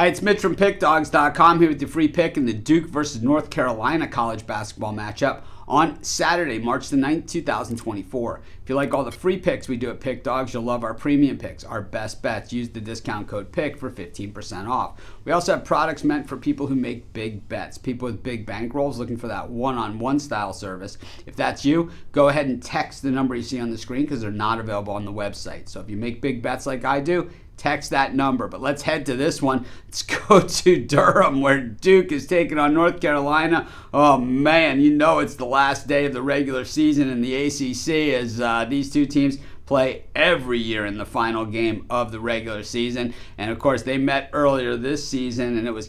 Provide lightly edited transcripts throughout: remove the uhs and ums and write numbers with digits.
Hi, it's Mitch from Pickdawgz.com here with your free pick in the Duke versus North Carolina college basketball matchup on Saturday, March the 9th, 2024. If you like all the free picks we do at Pick Dawgz, you'll love our premium picks, our best bets. Use the discount code PICK for 15% off. We also have products meant for people who make big bets, people with big bankrolls looking for that one-on-one style service. If that's you, go ahead and text the number you see on the screen because they're not available on the website. So if you make big bets like I do, text that number. But let's head to this one. Let's go to Durham, where Duke is taking on North Carolina. Oh man, you know it's the last day of the regular season in the ACC as these two teams play every year in the final game of the regular season. And of course, they met earlier this season, and it was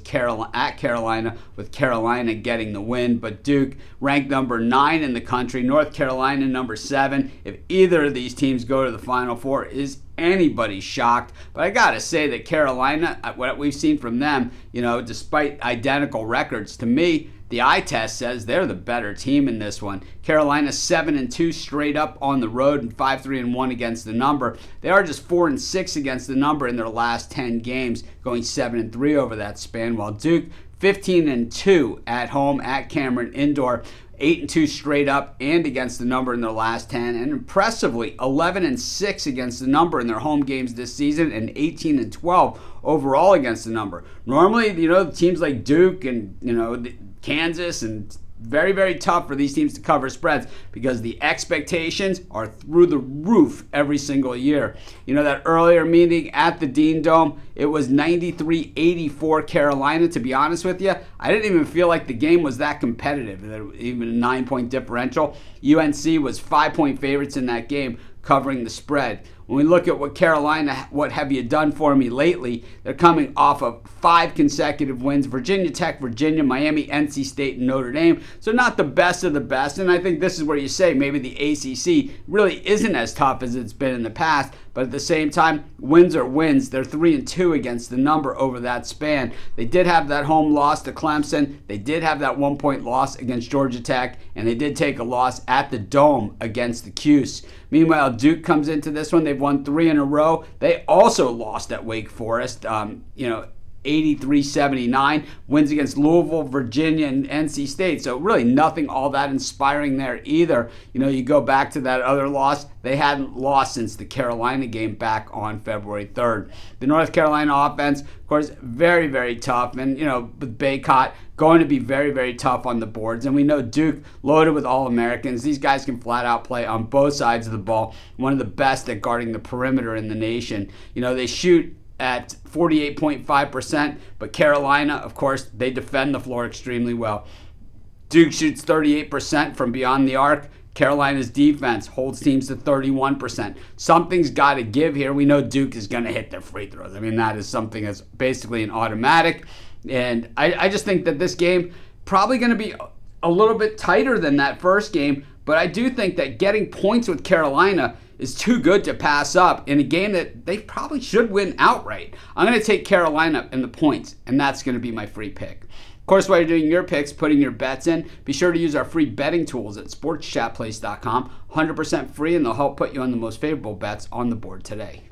at Carolina, with Carolina getting the win. But Duke ranked number 9 in the country, North Carolina number 7. If either of these teams go to the Final Four, is anybody shocked? But I gotta say that Carolina, what we've seen from them, despite identical records, to me, the eye test says they're the better team in this one. Carolina 7-2 straight up on the road and 5-3-1 against the number. They are just 4-6 against the number in their last 10 games, going 7-3 over that span, while Duke 15-2 at home at Cameron Indoor. 8-2 straight up and against the number in their last 10, and impressively 11-6 against the number in their home games this season, and 18-12 overall against the number. Normally, teams like Duke and Kansas, and very, very tough for these teams to cover spreads because the expectations are through the roof every single year. That earlier meeting at the Dean Dome, it was 93-84 Carolina. To be honest with you, I didn't even feel like the game was that competitive, even a 9-point differential. UNC was 5-point favorites in that game, covering the spread. When we look at what have you done for me lately, they're coming off of 5 consecutive wins. Virginia Tech, Virginia, Miami, NC State, and Notre Dame. So not the best of the best. And I think this is where you say maybe the ACC really isn't as tough as it's been in the past. But at the same time, wins are wins. They're 3-2 against the number over that span. They did have that home loss to Clemson. They did have that 1-point loss against Georgia Tech. And they did take a loss at the Dome against the Cuse. Meanwhile, Duke comes into this one. They've won 3 in a row. They also lost at Wake Forest, 83-79. Wins against Louisville, Virginia, and NC State. So really nothing all that inspiring there either. You go back to that other loss. They hadn't lost since the Carolina game back on February 3rd. The North Carolina offense, of course, very, very tough. And, with Baycott, going to be very, very tough on the boards. And we know Duke loaded with All-Americans. These guys can flat out play on both sides of the ball. One of the best at guarding the perimeter in the nation. They shoot at 48.5%, but Carolina, of course, they defend the floor extremely well. Duke shoots 38% from beyond the arc. Carolina's defense holds teams to 31%. Something's got to give here. We know Duke is going to hit their free throws. I mean, that is something that's basically an automatic. And I just think that this game probably going to be a little bit tighter than that first game, but I do think that getting points with Carolina is too good to pass up in a game that they probably should win outright. I'm going to take Carolina in the points, and that's going to be my free pick. Of course, while you're doing your picks, putting your bets in, be sure to use our free betting tools at sportschatplace.com. 100% free, and they'll help put you on the most favorable bets on the board today.